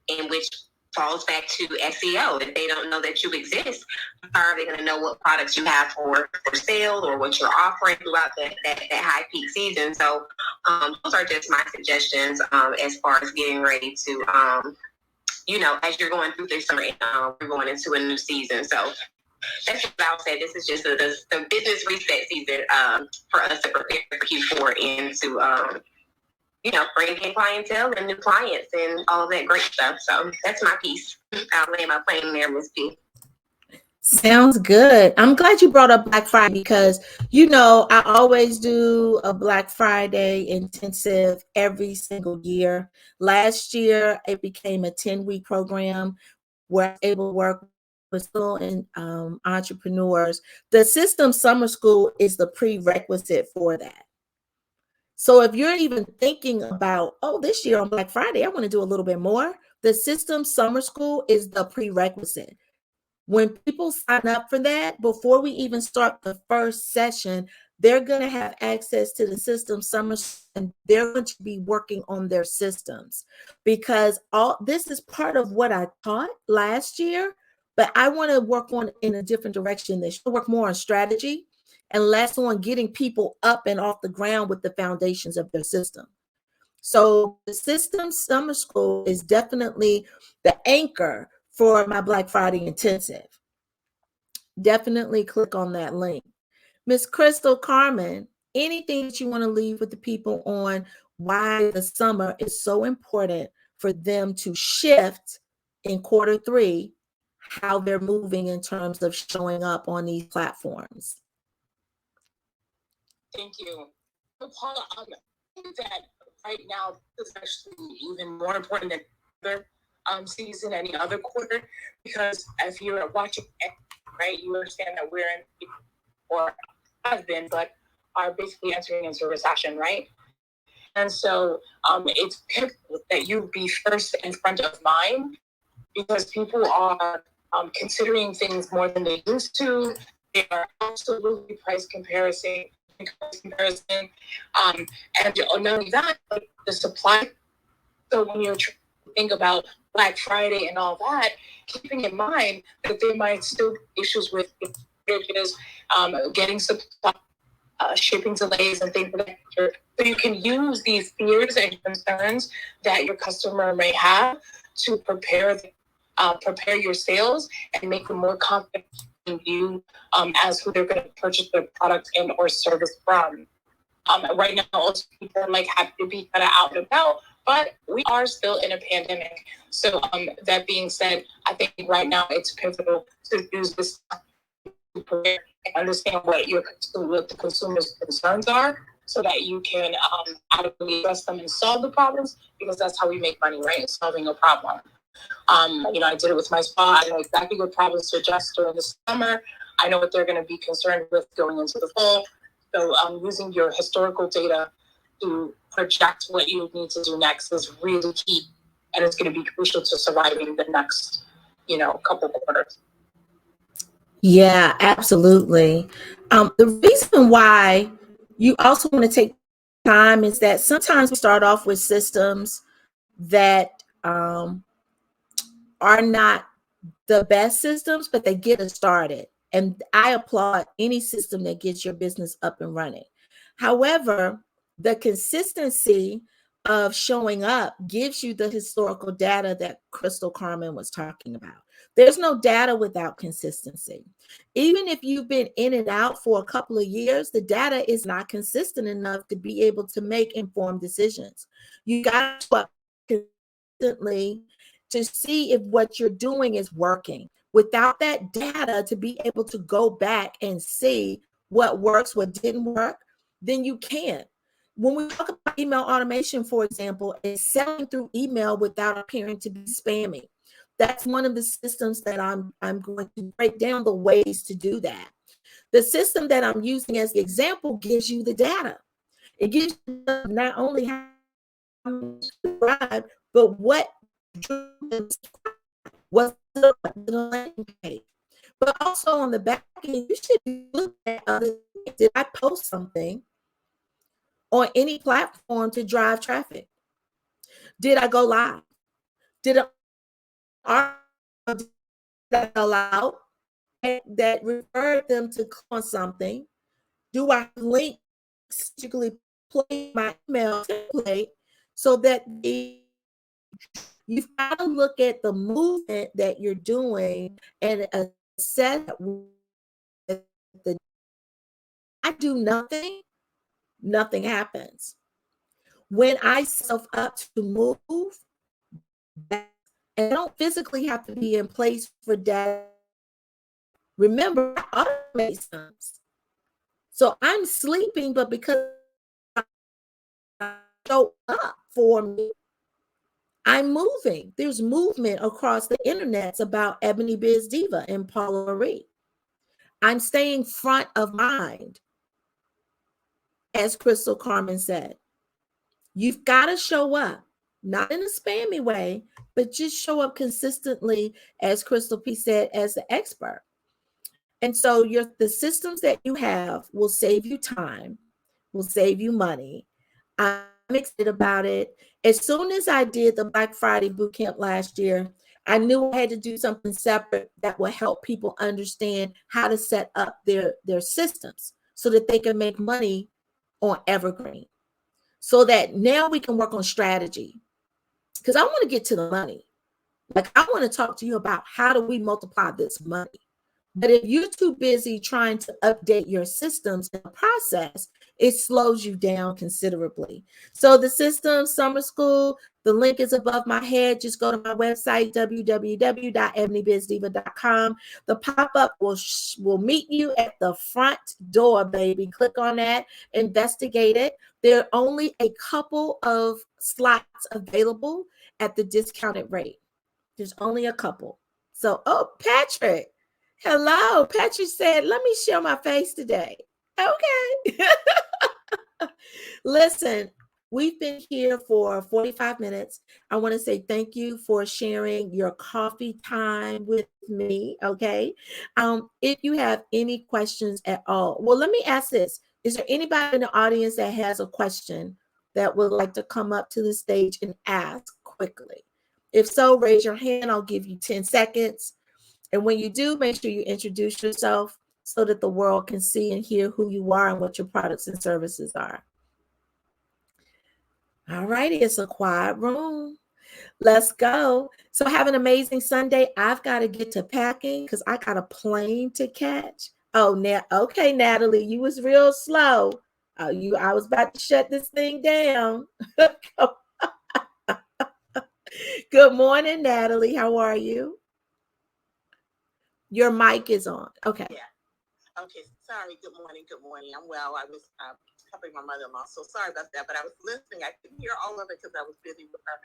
in which falls back to SEO. If they don't know that you exist, how are they going to know what products you have for sale or what you're offering throughout that high peak season? So those are just my suggestions as far as getting ready to, as you're going through this summer, we're going into a new season. So that's what I'll say. This is just the business reset season for us to prepare for Q4 and to, bring in clientele and new clients and all of that great stuff. So that's my piece. I'll lay my plane there, Ms. P. Sounds good. I'm glad you brought up Black Friday because, I always do a Black Friday intensive every single year. Last year, it became a 10-week program where I was able to work still in entrepreneurs, the system summer school is the prerequisite for that. So if you're even thinking about, oh, this year on Black Friday, I want to do a little bit more, the system summer school is the prerequisite. When people sign up for that, before we even start the first session, they're going to have access to the system summer, and they're going to be working on their systems, because all this is part of what I taught last year, but I want to work on in a different direction. They should work more on strategy and less on getting people up and off the ground with the foundations of their system. So the system summer school is definitely the anchor for my Black Friday intensive. Definitely click on that link. Miss Crystal Carmen, anything that you want to leave with the people on why the summer is so important for them to shift in Q3, how they're moving in terms of showing up on these platforms? Thank you. So Paula, I think that right now is actually even more important than other season, any other quarter, because if you're watching, right, you understand that we're in, or have been, but are basically entering into a recession, right? And so it's pivotal that you be first in front of mind, because people are considering things more than they used to. They are absolutely price comparison. And not only that, but the supply. So when you're trying to think about Black Friday and all that, keeping in mind that there might still be issues with getting supply, shipping delays and things like that. So you can use these fears and concerns that your customer may have to prepare your sales and make them more confident in you as who they're going to purchase their product and or service from. Right now, also people are like happy to be kind of out and about, but we are still in a pandemic. So that being said, I think right now it's pivotal to use this to prepare and understand what the consumer's concerns are, so that you can adequately address them and solve the problems, because that's how we make money, right? Solving a problem. I did it with my spa. I know exactly what problems to address during the summer. I know what they're going to be concerned with going into the fall. So using your historical data to project what you need to do next is really key, and it's going to be crucial to surviving the next, couple quarters. Yeah, absolutely. The reason why you also want to take time is that sometimes we start off with systems that are not the best systems, but they get us started. And I applaud any system that gets your business up and running. However, the consistency of showing up gives you the historical data that Crystal Carmen was talking about. There's no data without consistency. Even if you've been in and out for a couple of years, the data is not consistent enough to be able to make informed decisions. You got to show up consistently to see if what you're doing is working. Without that data to be able to go back and see what works, what didn't work, then you can't. When we talk about email automation, for example, is selling through email without appearing to be spammy. That's one of the systems that I'm going to break down the ways to do that. The system that I'm using as the example gives you the data. It gives you not only how to subscribe, but what was the landing page. But also on the back end, you should look at other things. Did I post something on any platform to drive traffic? Did I go live? Did I allow that referred them to click on something? Do I link particularly play my email template so that you've got to look at the movement that you're doing and assess I do nothing happens. When I self up to move, and I don't physically have to be in place for data. Remember, I automate systems. So I'm sleeping, but because I show up for me, I'm moving. There's movement across the internets about EbonyBizDiva and Paula Marie. I'm staying front of mind, as Crystal Carmen said. You've got to show up, not in a spammy way, but just show up consistently, as Crystal P said, as the expert. And so the systems that you have will save you time, will save you money. I'm excited about it. As soon as I did the Black Friday boot camp last year, I knew I had to do something separate that will help people understand how to set up their systems so that they can make money on Evergreen. So that now we can work on strategy. Because I want to get to the money. Like, I want to talk to you about how do we multiply this money. But if you're too busy trying to update your systems in the process, it slows you down considerably. So the system, summer school, the link is above my head. Just go to my website, www.ebonybizdiva.com. The pop-up will meet you at the front door, baby. Click on that, investigate it. There are only a couple of slots available at the discounted rate. There's only a couple. So, oh, Patrick. Hello. Patrick said, let me show my face today. Okay. Listen, we've been here for 45 minutes. I want to say thank you for sharing your coffee time with me. Okay. If you have any questions at all, well, let me ask this. Is there anybody in the audience that has a question that would like to come up to the stage and ask quickly? If so, raise your hand. I'll give you 10 seconds. And when you do, make sure you introduce yourself so that the world can see and hear who you are and what your products and services are. All righty, it's a quiet room. Let's go. So have an amazing Sunday. I've got to get to packing because I got a plane to catch. Oh, okay, Natalie, you was real slow. I was about to shut this thing down. Good morning, Natalie. How are you? Your mic is on. Okay. Yeah. Okay. Sorry. Good morning. Good morning. I'm well. I was helping my mother-in-law, so sorry about that. But I was listening. I couldn't hear all of it because I was busy with her.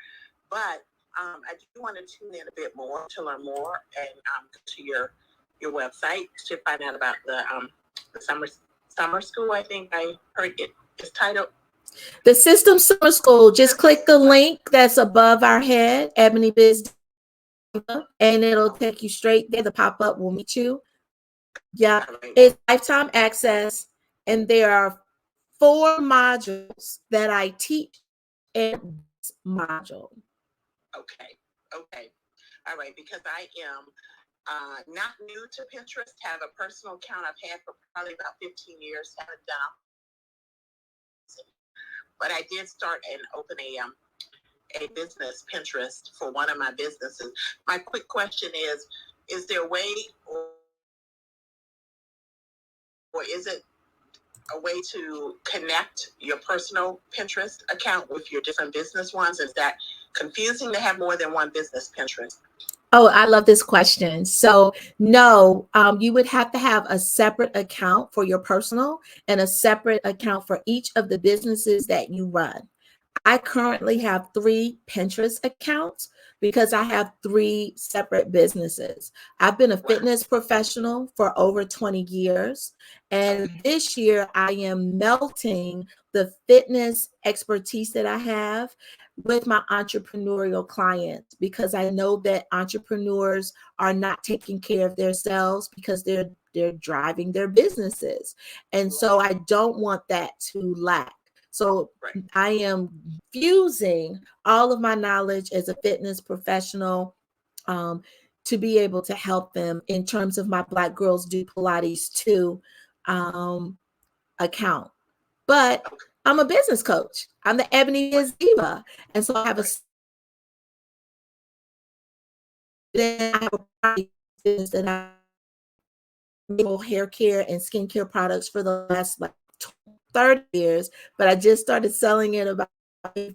But I do want to tune in a bit more to learn more and go to your website to find out about the summer school. I think I heard it is titled. The System Summer School. Just click the link that's above our head, EbonyBizDiva, and it'll take you straight there. The pop-up will meet you. Yeah, it's lifetime access, and there are 4 modules that I teach in this module. Okay. All right, because I am not new to Pinterest, have a personal account I've had for probably about 15 years, haven't done. But I did start and open a business Pinterest for one of my businesses. My quick question is there a way or is it a way to connect your personal Pinterest account with your different business ones? Is that confusing to have more than one business Pinterest? Oh, I love this question. So no, you would have to have a separate account for your personal and a separate account for each of the businesses that you run. I currently have 3 Pinterest accounts because I have 3 separate businesses. I've been a fitness professional for over 20 years. And this year I am melting the fitness expertise that I have with my entrepreneurial clients, because I know that entrepreneurs are not taking care of themselves because they're driving their businesses. And so I don't want that to lack. So I am fusing all of my knowledge as a fitness professional to be able to help them in terms of my Black Girls Do Pilates 2 account. But I'm a business coach. I'm the EbonyBizDiva. And so I have a business that I hair care and skincare products for the last 30 years, but I just started selling it about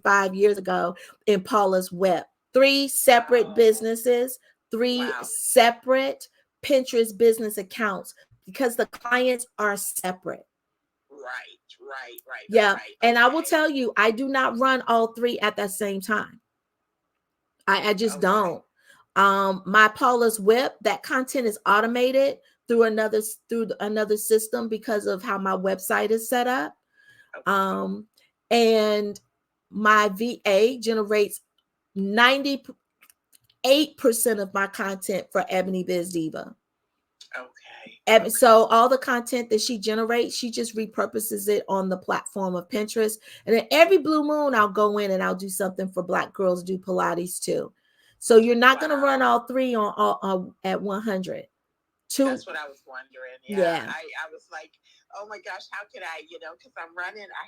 5 years ago in Paula's Web. 3 separate businesses, 3 separate Pinterest business accounts because the clients are separate. Right. Yeah. And I will tell you, I do not run all 3 at the same time. I just don't. My Paula's Whip, that content is automated through another system because of how my website is set up. And my VA generates 98% of my content for EbonyBizDiva. Okay. So all the content that she generates, she just repurposes it on the platform of Pinterest. And then every blue moon, I'll go in and I'll do something for Black Girls Do Pilates too. So you're not going to run all three on at 100. That's what I was wondering. Yeah. I was like, oh my gosh, how could I, because I'm running, I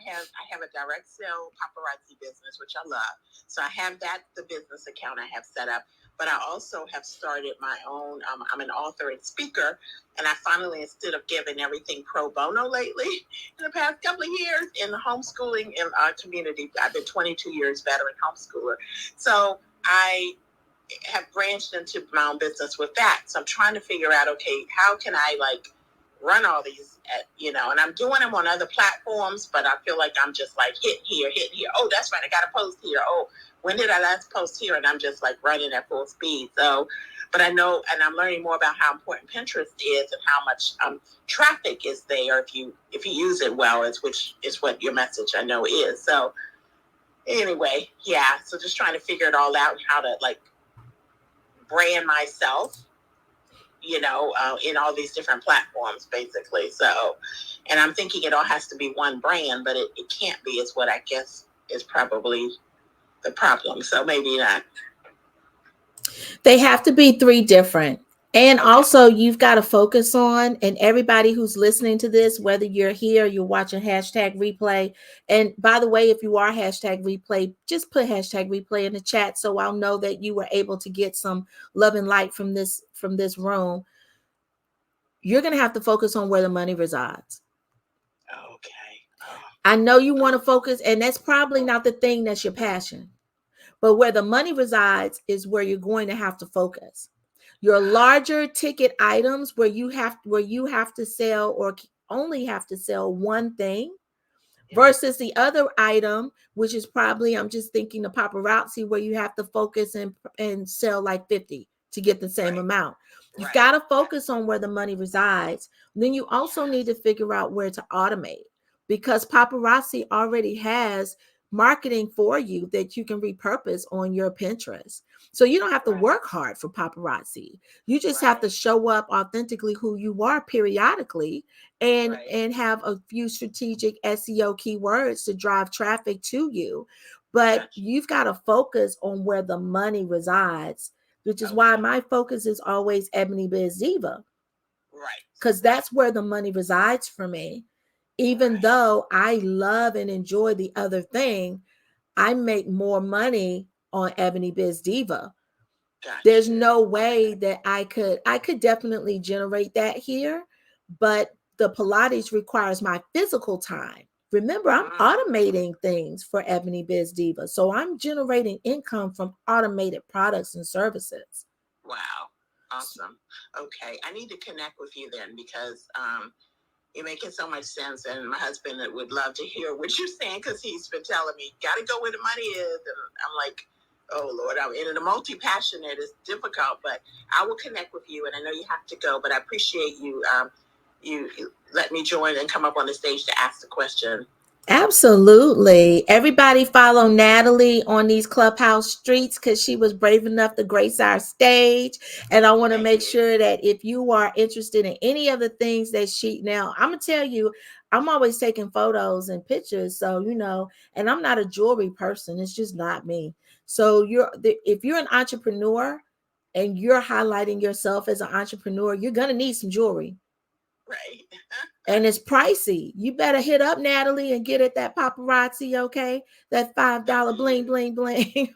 have a direct sale paparazzi business, which I love. So I have the business account I have set up, but I also have started my own, I'm an author and speaker, and I finally, instead of giving everything pro bono lately, in the past couple of years in the homeschooling community, I've been 22 years veteran homeschooler. So I have branched into my own business with that. So I'm trying to figure out, okay, how can I run all these and I'm doing them on other platforms, but I feel like I'm just hitting here. Oh, that's right. I got to post here. Oh, when did I last post here? And I'm just running at full speed. So, but I know, and I'm learning more about how important Pinterest is and how much traffic is there if you use it well, which is what your message I know is. So anyway, yeah. So just trying to figure it all out, how to brand myself, in all these different platforms, basically. So, and I'm thinking it all has to be one brand, but it can't be, is what I guess is probably the problem. So maybe not. They have to be three different. And also you've got to focus on, and everybody who's listening to this, whether you're here, you're watching hashtag replay. And by the way, if you are hashtag replay, just put hashtag replay in the chat so I'll know that you were able to get some love and light from this room. You're going to have to focus on where the money resides. Okay. I know you want to focus, and that's probably not the thing that's your passion, but where the money resides is where you're going to have to focus. Your larger ticket items where you have to sell or only have to sell one thing versus the other item, which is probably, I'm just thinking the paparazzi, where you have to focus and sell 50 to get the same amount. You've got to focus on where the money resides. Then you also need to figure out where to automate, because paparazzi already has marketing for you that you can repurpose on your Pinterest. So you don't have to work hard for paparazzi. You just have to show up authentically who you are periodically and have a few strategic SEO keywords to drive traffic to you. But you've got to focus on where the money resides, which is why my focus is always EbonyBizDiva. Right. Because that's where the money resides for me. Even though I love and enjoy the other thing, I make more money on EbonyBizDiva. There's no way that I could definitely generate that here, but the Pilates requires my physical time. Remember, I'm automating things for EbonyBizDiva. So I'm generating income from automated products and services. Wow. Awesome. Okay. I need to connect with you then, because you're making so much sense, and my husband would love to hear what you're saying, because he's been telling me, got to go where the money is. And I'm like, oh, Lord, I'm in a multi-passionate. It's difficult, but I will connect with you, and I know you have to go, but I appreciate you. You let me join and come up on the stage to ask the question. Absolutely. Everybody follow Natalie on these Clubhouse streets, because she was brave enough to grace our stage. And I want to make sure that if you are interested in any of the things that now, I'm going to tell you, I'm always taking photos and pictures. So, and I'm not a jewelry person. It's just not me. So if you're an entrepreneur and you're highlighting yourself as an entrepreneur, you're going to need some jewelry. Right. And it's pricey. You better hit up Natalie and get at that paparazzi, okay? That $5 bling, bling, bling. Yes,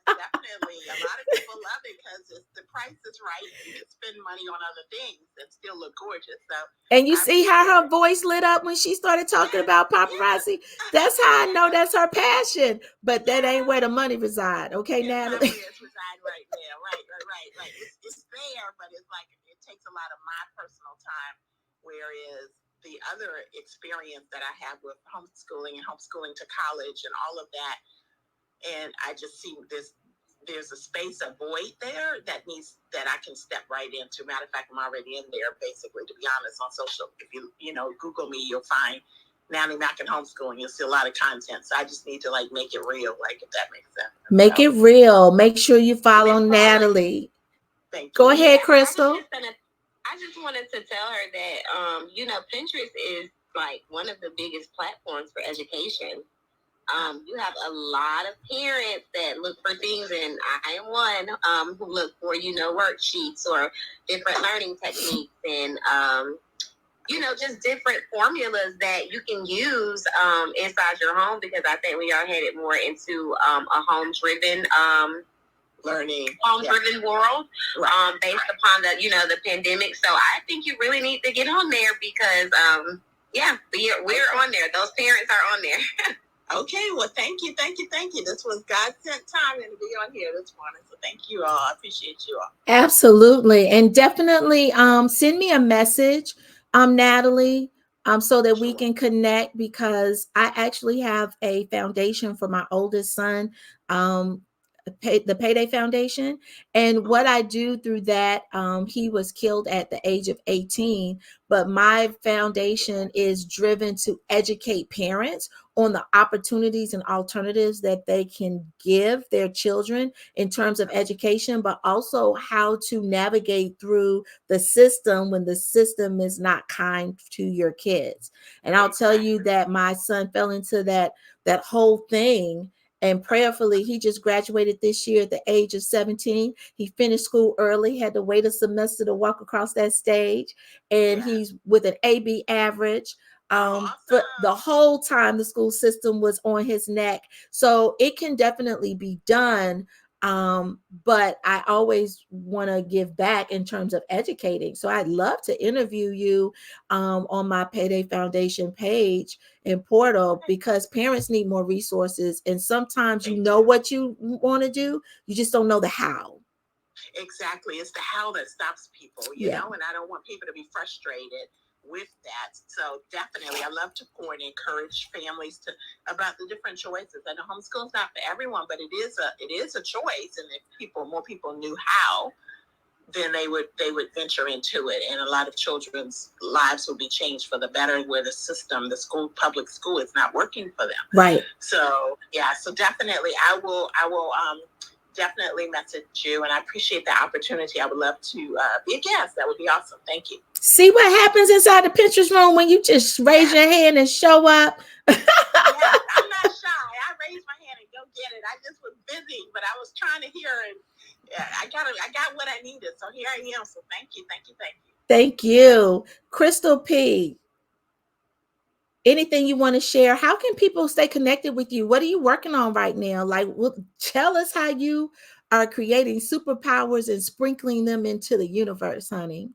definitely. A lot of people love it because the price is right. You can spend money on other things and still look gorgeous. So, and you see how her voice lit up when she started talking about paparazzi? That's how I know that's her passion. But that ain't where the money reside, okay, Natalie? It's reside right there. Right. It's there, but it's it takes a lot of my personal time. Whereas the other experience that I have with homeschooling and homeschooling to college and all of that, and I just see this there's a space, a void there that I can step right into. Matter of fact, I'm already in there, basically, to be honest, on social. If you know, Google me, you'll find Nanny Mac and Homeschooling. You'll see a lot of content. So I just need to like make it real, like, if that makes sense. Make it real. Make sure you follow Natalie. Thank you. Go ahead, Crystal. I just wanted to tell her that, you know, Pinterest is like one of the biggest platforms for education. You have a lot of parents that look for things, and I am one who look for, you know, worksheets or different learning techniques and, you know, just different formulas that you can use inside your home, because I think we are headed more into a home-driven learning, home-driven world, based upon the, you know, the pandemic. So I think you really need to get on there because, we're on there. Those parents are on there. Okay, well, thank you. This was God sent time to be on here this morning. So thank you all. I appreciate you all. Absolutely. And definitely send me a message, Natalie, so that we can connect, because I actually have a foundation for my oldest son, the Payday Foundation. And what I do through that, he was killed at the age of 18, but my foundation is driven to educate parents on the opportunities and alternatives that they can give their children in terms of education, but also how to navigate through the system when the system is not kind to your kids. And I'll tell you that my son fell into that whole thing. And prayerfully, he just graduated this year at the age of 17. He finished school early, had to wait a semester to walk across that stage. And he's with an AB average. But the whole time the school system was on his neck. So it can definitely be done. But I always want to give back in terms of educating. So I'd love to interview you on my Payday Foundation page and portal, because parents need more resources. And sometimes you know what you want to do, you just don't know the how. Exactly. It's the how that stops people, you know, and I don't want people to be frustrated with that. So definitely, I love to pour and encourage families about the different choices. And the homeschool is not for everyone, but it is a choice. And if more people knew how, then they would venture into it, and a lot of children's lives will be changed for the better, where the public school is not working for them. Right. So so definitely I will definitely message you, and I appreciate the opportunity. I would love to be a guest. That would be awesome. Thank you. See what happens inside the Pinterest room when you just raise your hand and show up. Yes, I'm not shy. I raised my hand and go get it. I just was busy, but I was trying to hear, and I got what I needed. So here I am. So thank you. Thank you. Crystal P, anything you want to share? How can people stay connected with you? What are you working on right now? Like, tell us how you are creating superpowers and sprinkling them into the universe, honey.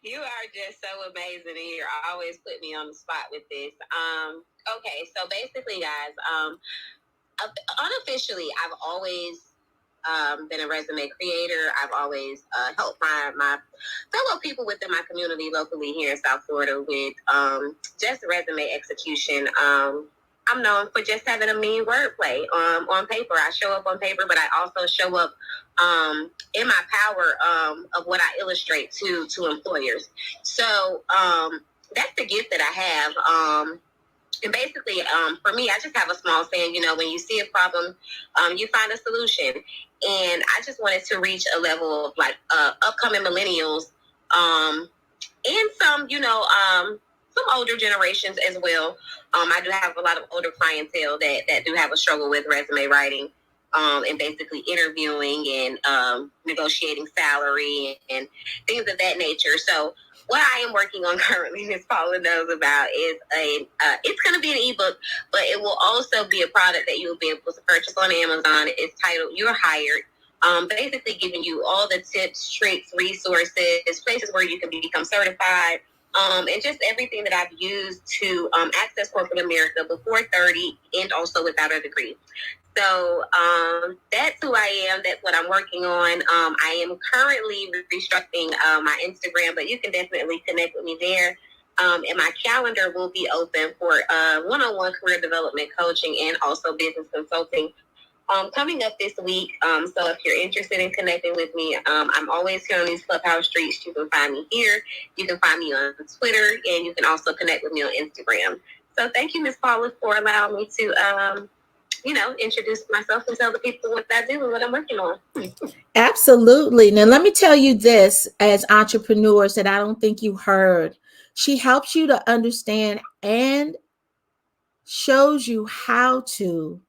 You are just so amazing, and you're always putting me on the spot with this. Okay, so basically, guys, unofficially, I've always been a resume creator. I've always helped my fellow people within my community locally here in South Florida with just resume execution. I'm known for just having a mean wordplay on paper. I show up on paper, but I also show up in my power of what I illustrate to employers. So that's the gift that I have. And basically, for me, I just have a small saying, you know, when you see a problem, you find a solution. And I just wanted to reach a level of like upcoming millennials and some, you know, some older generations as well. I do have a lot of older clientele that do have a struggle with resume writing and basically interviewing and negotiating salary and things of that nature. So what I am working on currently, Ms. Paula knows about, is it's going to be an ebook, but it will also be a product that you will be able to purchase on Amazon. It's titled You're Hired. Basically giving you all the tips, tricks, resources, places where you can become certified, and just everything that I've used to access corporate America before 30 and also without a degree. So that's who I am. That's what I'm working on. I am currently restructuring my Instagram, but you can definitely connect with me there. And my calendar will be open for one-on-one career development coaching and also business consulting coming up this week. So if you're interested in connecting with me, I'm always here on these Clubhouse streets. You can find me here. You can find me on Twitter, and you can also connect with me on Instagram. So thank you, Ms. Paula, for allowing me to, introduce myself and tell the people what I do and what I'm working on. Absolutely. Now, let me tell you this as entrepreneurs that I don't think you heard. She helps you to understand and shows you how to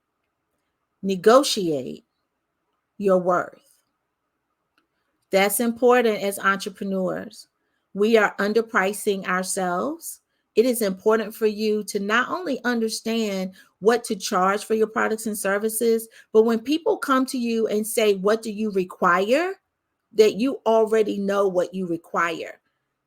negotiate your worth. That's important as entrepreneurs. We are underpricing ourselves. It is important for you to not only understand what to charge for your products and services, but when people come to you and say, what do you require? That you already know what you require.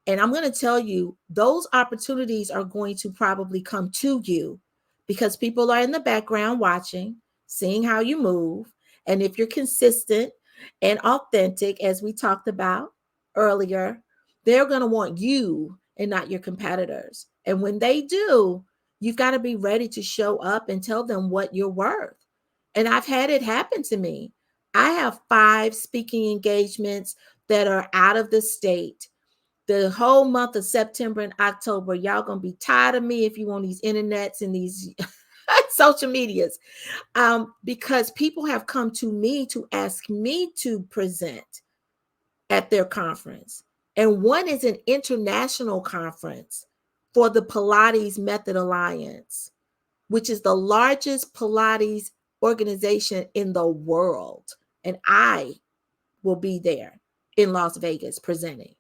And I'm going to tell you, those opportunities are going to probably come to you because people are in the background watching, seeing how you move. And if you're consistent and authentic, as we talked about earlier, they're going to want you and not your competitors. And when they do, you've got to be ready to show up and tell them what you're worth. And I've had it happen to me. I have 5 speaking engagements that are out of the state. The whole month of September and October, y'all gonna be tired of me if you want these internets and these social medias, because people have come to me to ask me to present at their conference. And one is an international conference for the Pilates Method Alliance, which is the largest Pilates organization in the world. And I will be there in Las Vegas presenting.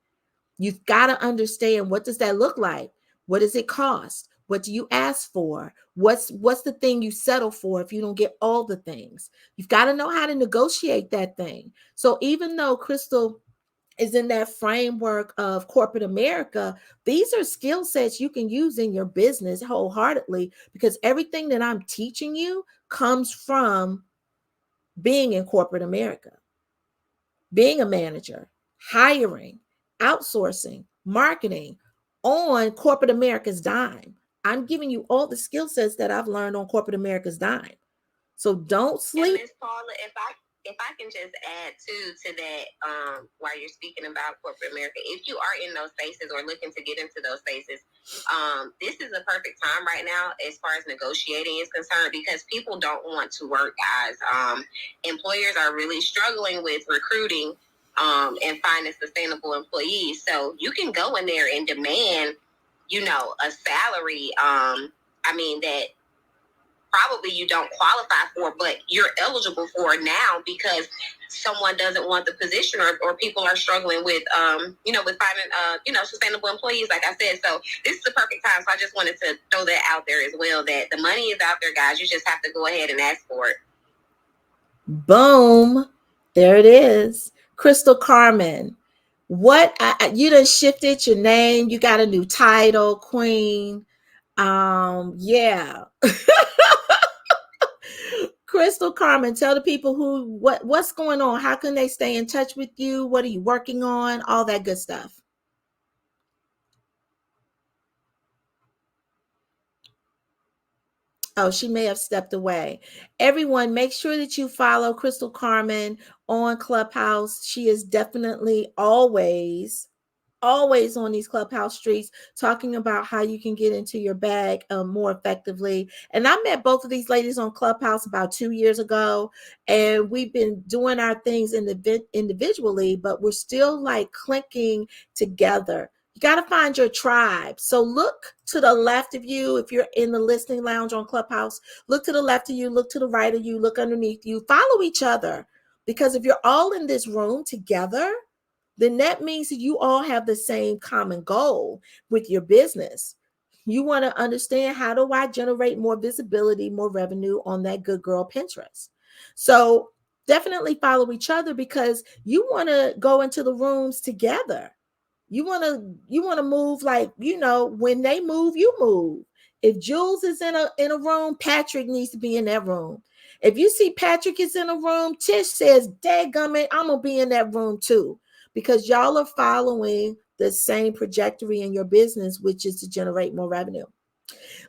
You've got to understand, what does that look like? What does it cost? What do you ask for? What's the thing you settle for if you don't get all the things? You've got to know how to negotiate that thing. So even though Crystal is in that framework of corporate America, these are skill sets you can use in your business wholeheartedly, because everything that I'm teaching you comes from being in corporate America, being a manager, hiring, outsourcing, marketing on corporate America's dime. I'm giving you all the skill sets that I've learned on corporate America's dime. So don't sleep. And Ms. Paula, if I can just add to that, while you're speaking about corporate America, if you are in those spaces or looking to get into those spaces, this is a perfect time right now as far as negotiating is concerned, because people don't want to work, guys. Employers are really struggling with recruiting and finding sustainable employees. So you can go in there and demand, a salary, that probably you don't qualify for, but you're eligible for now because someone doesn't want the position, or people are struggling with, with finding, sustainable employees, like I said. So this is the perfect time. So I just wanted to throw that out there as well, that the money is out there, guys. You just have to go ahead and ask for it. Boom. There it is. Crystal Carmen, you done shifted your name. You got a new title, Queen. Yeah. Crystal Carmen, tell the people what's going on. How can they stay in touch with you? What are you working on? All that good stuff. Oh, she may have stepped away. Everyone, make sure that you follow Crystal Carmen on Clubhouse. She is definitely always on these Clubhouse streets talking about how you can get into your bag more effectively. And I met both of these ladies on Clubhouse about 2 years ago, and we've been doing our things individually, but we're still like clinking together. You got to find your tribe. So look to the left of you. If you're in the listening lounge on Clubhouse, look to the left of you, look to the right of you, look underneath you, follow each other. Because if you're all in this room together, then that means that you all have the same common goal with your business. You want to understand, how do I generate more visibility, more revenue on that good girl Pinterest? So definitely follow each other, because you want to go into the rooms together. You want to move like, when they move, you move. If Jules is in a room, Patrick needs to be in that room. If you see Patrick is in a room, Tish says, dadgummit, I'm going to be in that room too. Because y'all are following the same trajectory in your business, which is to generate more revenue.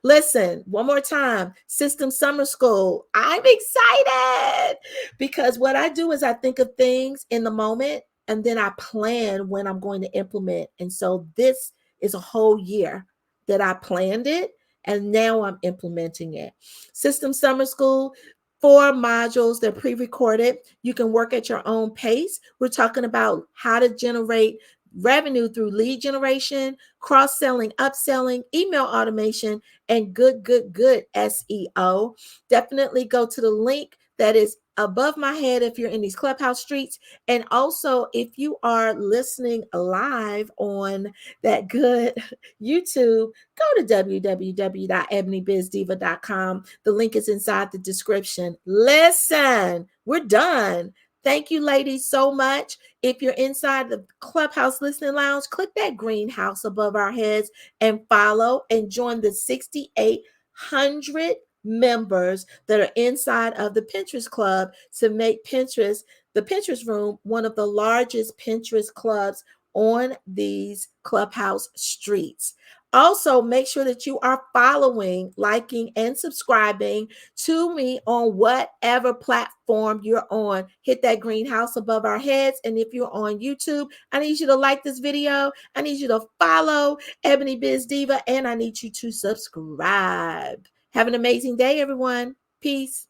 Listen, one more time, System Summer School. I'm excited because what I do is I think of things in the moment and then I plan when I'm going to implement. And so this is a whole year that I planned it and now I'm implementing it. System Summer School, 4 modules, they're pre-recorded. You can work at your own pace. We're talking about how to generate revenue through lead generation, cross-selling, upselling, email automation, and good SEO. Definitely go to the link that is above my head if you're in these Clubhouse streets. And also, if you are listening live on that good YouTube, go to www.EbonyBizDiva.com. The link is inside the description. Listen, we're done. Thank you, ladies, so much. If you're inside the Clubhouse Listening Lounge, click that greenhouse above our heads and follow and join the 6,800 members that are inside of the Pinterest Club to make Pinterest, the Pinterest Room, one of the largest Pinterest clubs on these Clubhouse streets. Also, make sure that you are following, liking, and subscribing to me on whatever platform you're on. Hit that greenhouse above our heads. And if you're on YouTube, I need you to like this video. I need you to follow Ebony Biz Diva, and I need you to subscribe. Have an amazing day, everyone. Peace.